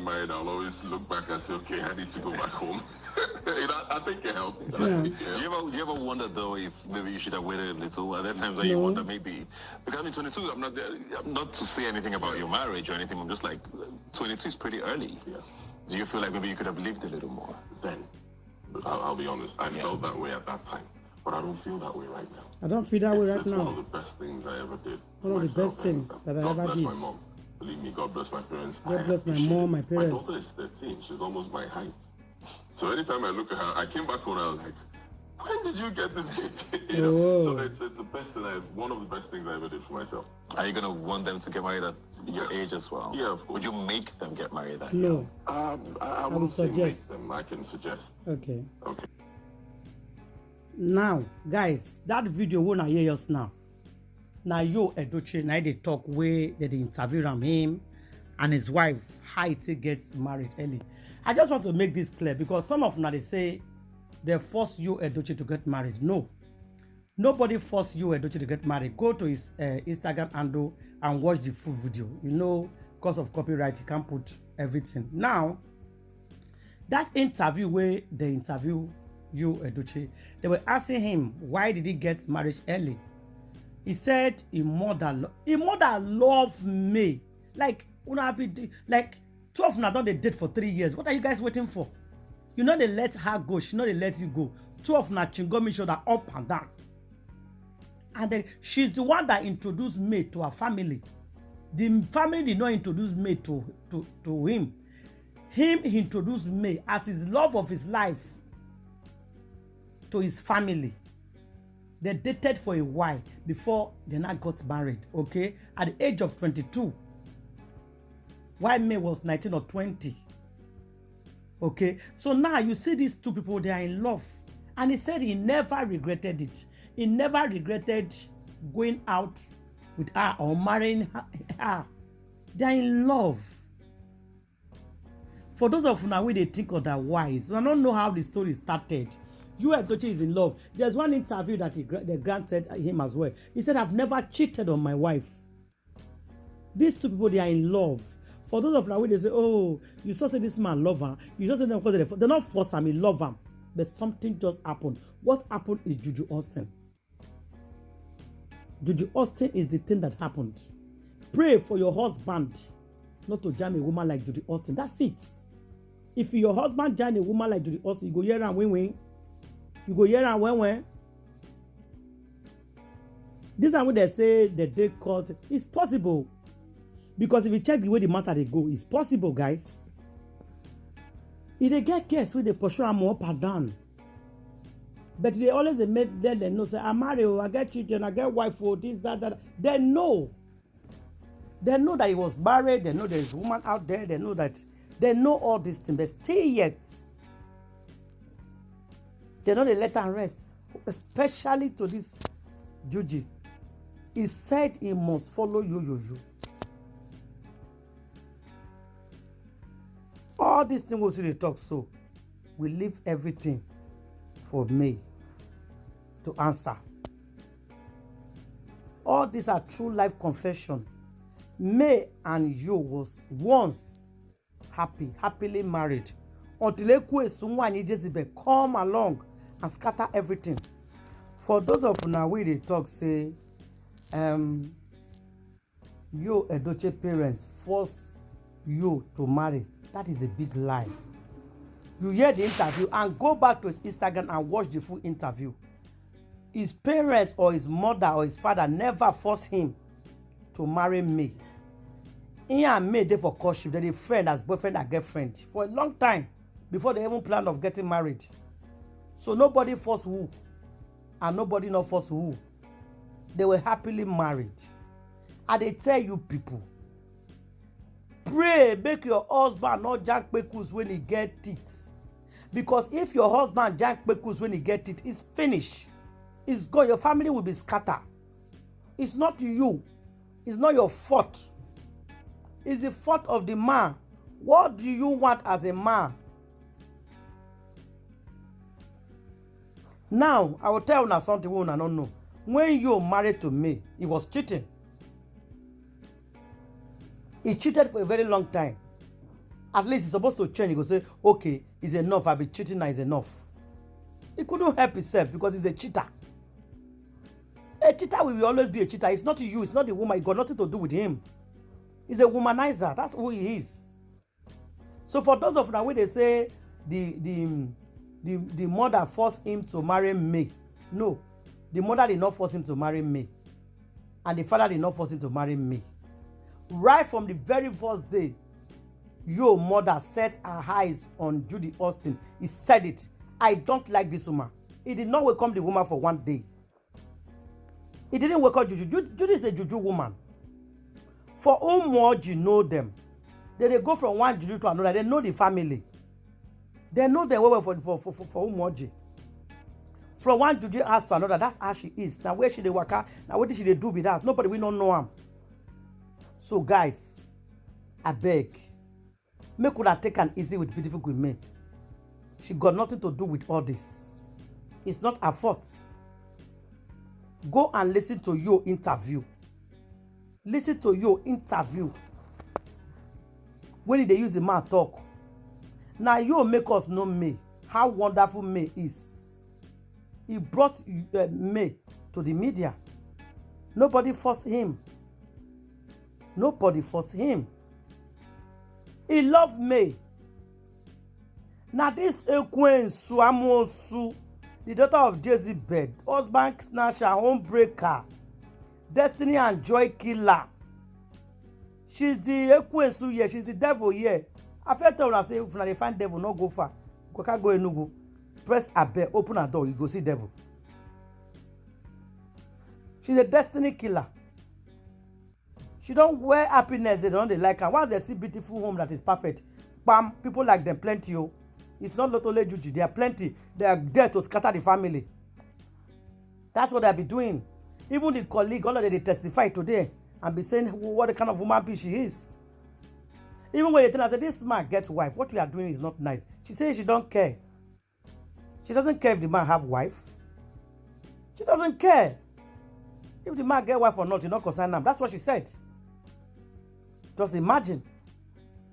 married, I'll always look back and say, okay, I need to go back home. I think it helps. Yeah. Do you ever wonder though if maybe you should have waited a little? Are there times that you wonder maybe because I'm 22? I'm not to say anything about your marriage or anything. I'm just like 22 is pretty early. Yeah. Do you feel like maybe you could have lived a little more then? I'll be honest. I felt that way at that time, but I don't feel that way right now. I don't feel that way right now. It's one of the best things I ever did. One of the best things that I ever did. God bless my mom. Believe me, God bless my parents. God bless my mom, my parents. My daughter is 13. She's almost my height. So anytime I look at her, I came back home and I was like, when did you get this big? So it's the best thing one of the best things I ever did for myself. Are you gonna want them to get married at your age as well? Yeah, of course. Would you make them get married at No. I would suggest them. I can suggest. Okay. Okay. Now, guys, that video won't hear us now. Now you Eudochie, now they talk where they interview him and his wife how it gets married early. I just want to make this clear because some of them they say they force you Eudochie to get married. No, nobody forced you Eudochie to get married. Go to his Instagram handle and watch the full video. You know, because of copyright, you can't put everything. Now, that interview where they interview you Eudochie, they were asking him why did he get married early. He said his mother loved me. Like, like 12 now don't they date for 3 years. What are you guys waiting for? You know they let her go, she know they let you go. 12 now chingomi shoulder up and down. And then she's the one that introduced me to her family. The family did not introduce me to him. Him introduced me as his love of his life to his family. They dated for a while before they now got married, okay? At the age of 22. While May was 19 or 20. Okay? So now you see these two people, they are in love. And he said he never regretted it. He never regretted going out with her or marrying her. They are in love. For those of you now where they think otherwise, I don't know how the story started. You Eudochie is in love. There's one interview that they granted him as well. He said, I've never cheated on my wife. These two people, they are in love. For those of you where they say, oh, you saw say this man love her. You just say them because they're not forced him, he love her. But something just happened. What happened is Judy Austin. Judy Austin is the thing that happened. Pray for your husband not to jam a woman like Judy Austin. That's it. If your husband jam a woman like Judy Austin, you go here and win. You go here and when. This is what they say that they called. It's possible. Because if you check the way the matter they go, it's possible, guys. If they get case where they pursue them up and down. But they always make them they know, say, I marry, I get children, I get wife, this, that. They know. They know that he was married. They know there's a woman out there. They know all these things. But still yet, they know they let her rest, especially to this Judy. He said he must follow you. All these things we see they talk, so we leave everything for May to answer. All these are true life confession. May and you was once happily married until Ekwe Sunwani Jezebel come along and scatter everything. For those of now we they talk say you Eudochie parents force you to marry. That is a big lie. You hear the interview and go back to his Instagram and watch the full interview. His parents or his mother or his father never forced him to marry me. He and me they for courtship. They're friend as boyfriend and girlfriend for a long time before they even plan of getting married. So nobody forced who and nobody not forced who. They were happily married. And they tell you people, pray make your husband not jack pekus when he get teeth. Because if your husband jack pekus when he get teeth, it's finished. It's gone. Your family will be scattered. It's not you. It's not your fault. It's the fault of the man. What do you want as a man? Now, I will tell you something we don't know. When you married to me, he was cheating. He cheated for a very long time. At least he's supposed to change. He go say, okay, it's enough. I'll be cheating now, it's enough. He couldn't help himself because he's a cheater. A cheater will always be a cheater. It's not you, it's not the woman. It got nothing to do with him. He's a womanizer. That's who he is. So for those of now where they say the mother forced him to marry me. No. The mother did not force him to marry me. And the father did not force him to marry me. Right from the very first day, your mother set her eyes on Judy Austin. He said it. I don't like this woman. He did not welcome the woman for one day. He didn't welcome Judy. Judy is a juju woman. For whom more you know them. They go from one juju to another. They know the family. They know them well for whom more. From one juju house to another. That's how she is. Now where she dey waka? Now what did she do with that? Nobody we don't know him. So guys, I beg. Make could have taken easy with beautiful queen me. She got nothing to do with all this. It's not her fault. Go and listen to your interview. Listen to your interview. When they use the man talk. Now you make us know May. How wonderful May is. He brought May to the media. Nobody forced him. Nobody forced him. He loved May. Now this Queen Suamosu, the daughter of Jezebel, husband snatcher, homebreaker, destiny and joy killer. She's the Queen Su here. She's the devil here. I felt when I say if they find devil, no go far. Go enugu. Press ibeh, open a door, you go see devil. She's a destiny killer. She don't wear happiness, they don't like her. Once they see beautiful home that is perfect, bam, people like them plenty. Oh. It's not only Judy, there are plenty. They are there to scatter the family. That's what they'll be doing. Even the colleague, all of them, they testify today and be saying what the kind of woman be she is. Even when you tell her, say, this man gets wife, what you are doing is not nice. She says she don't care. She doesn't care if the man have wife. She doesn't care. If the man get wife or not, you not concern them. That's what she said. Just imagine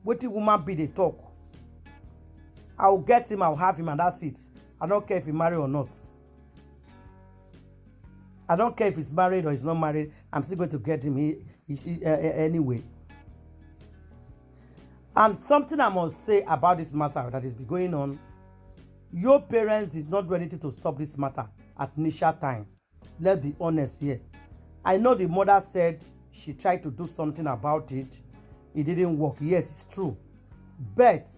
what the woman be they talk. I'll get him, I'll have him, and that's it. I don't care if he married or not. I don't care if he's married or he's not married. I'm still going to get him anyway. And something I must say about this matter that is going on. Your parents did not do anything to stop this matter at initial time. Let's be honest here. I know the mother said she tried to do something about it. It didn't work. Yes, it's true. But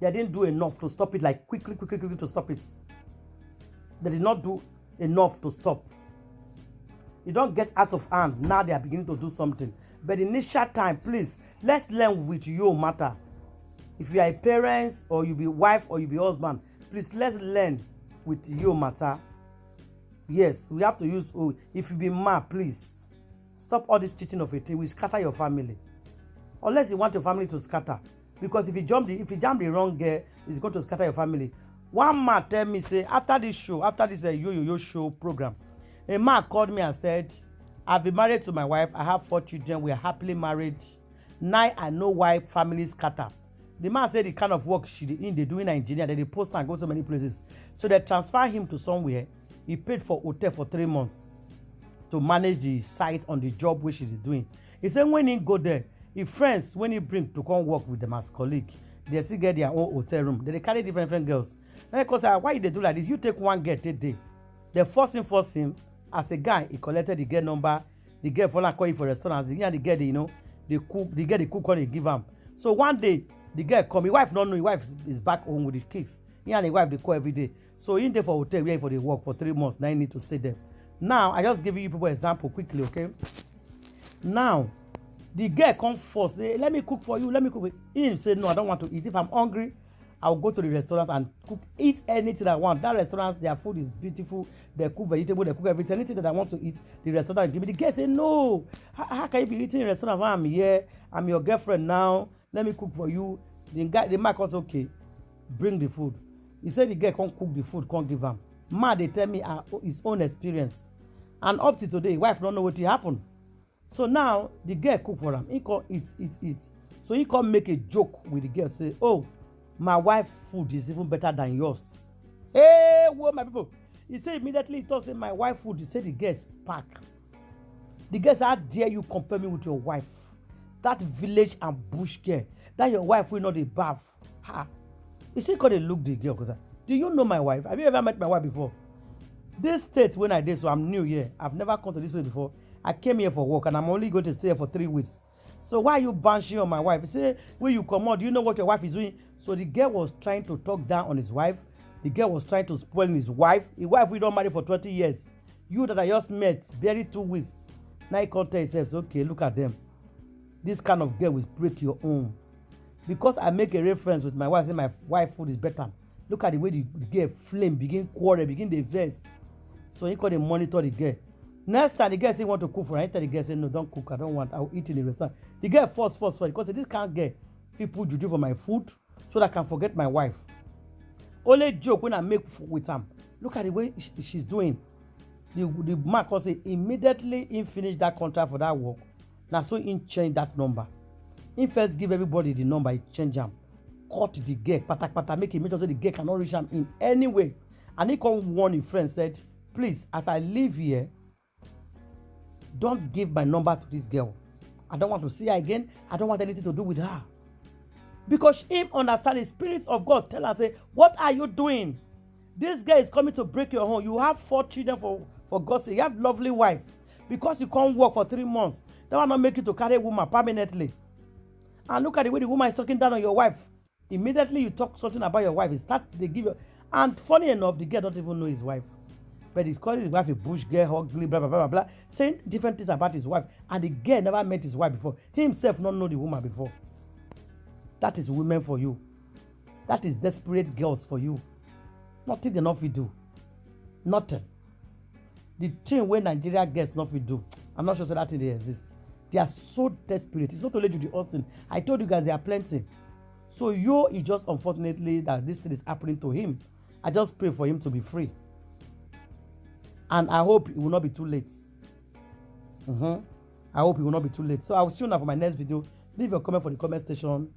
they didn't do enough to stop it, like quickly to stop it. They did not do enough to stop. You don't get out of hand. Now they are beginning to do something. But initial time, please, let's learn with your matter. If you are a parent or you be wife or you be husband, please let's learn with your matter. Yes, we have to use, if you be mad, please stop all this cheating of a thing. We scatter your family. Unless you want your family to scatter. Because if you jam the wrong girl, it's going to scatter your family. One man tell me, say, after this yo show program, a man called me and said, I've been married to my wife. I have 4 children. We are happily married. Now I know why families scatter. The man said the kind of work they do in Nigeria, they post and go so many places. So they transfer him to somewhere. He paid for hotel for 3 months to manage the site on the job which he's doing. He said when he go there, his friends, when he bring to come work with them as colleague, they still get their own hotel room. They carry different girls. Then of course, why they do like this? You take one girl today. They force him. As a guy, he collected the girl number. The girl for call him for restaurants. The girl, the cook on they give him. So one day, the girl come. His wife don't know. His wife is back home with his kids. He and his wife they call every day. So in there for hotel, where for the work for 3 months. Now you need to stay there. Now I just give you people example quickly, okay? Now the girl come first. Say, let me cook for you. Let me cook. He say no, I don't want to eat. If I'm hungry, I'll go to the restaurants and eat anything I want. That restaurants, their food is beautiful. They cook vegetable, they cook everything. Anything that I want to eat, the restaurant give me. The girl say, no. How can you be eating in a restaurant when I'm here? I'm your girlfriend now. Let me cook for you. The man was okay. Bring the food. He said the girl can't cook the food, can't give him. Man, they tell me his own experience. And up to today, wife don't know what happened. So now the girl cook for him. He can't eat. So So he come make a joke with the girl, say, oh, my wife food is even better than yours. Hey, whoa, my people. He said immediately, he thought, say, my wife food, he said the girl is pack. The girl said, how dare you compare me with your wife? That village and bush girl, that your wife will not be bath. Ha. He said, because they look the girl, because do you know my wife? Have you ever met my wife before? This state when I did, so I'm new here. I've never come to this place before. I came here for work and I'm only going to stay here for 3 weeks. So why are you banshing on my wife? He said, when you come out, do you know what your wife is doing? So the girl was trying to talk down on his wife. The girl was trying to spoil his wife. His wife we don't marry for 20 years. You that I just met, barely 2 weeks. Now he can't tell himself, okay, look at them. This kind of girl will break your home. Because I make a reference with my wife, say my wife food is better. Look at the way the girl flame, begin quarrel, begin the verse. So he called monitor the girl. Next time the girl say he want to cook for her, I tell the girl say no, don't cook, I don't want, I'll eat in the restaurant. The girl force because this can't get people juju for my food so that I can forget my wife. Only joke when I make with him. Look at the way she's doing. The man can say immediately he finish that contract for that work. Now so he change that number. He first give everybody the number, he change them. Cut the girl, pata, make him make sure the girl cannot reach him in any way. And he come warn his friend, said, please, as I live here, don't give my number to this girl. I don't want to see her again. I don't want anything to do with her. Because him understand the spirits of God tell her, say, what are you doing? This girl is coming to break your home. You have 4 children for God's sake. You have lovely wife. Because you can't work for 3 months, they will not make you to carry a woman permanently. And look at the way the woman is talking down on your wife. Immediately you talk something about your wife, they give you. And funny enough, the girl don't even know his wife. But he's calling his wife a bush girl, ugly, blah, blah, blah, blah, saying different things about his wife. And the girl never met his wife before. He himself not know the woman before. That is women for you. That is desperate girls for you. Nothing enough we do. Nothing. The thing where Nigeria gets not we do, I'm not sure that thing they exist. They are so desperate. It's not only Judy Austin. I told you guys there are plenty. So you is just unfortunately that this thing is happening to him. I just pray for him to be free. And I hope it will not be too late. I hope it will not be too late. So I will see you now for my next video. Leave your comment for the comment section.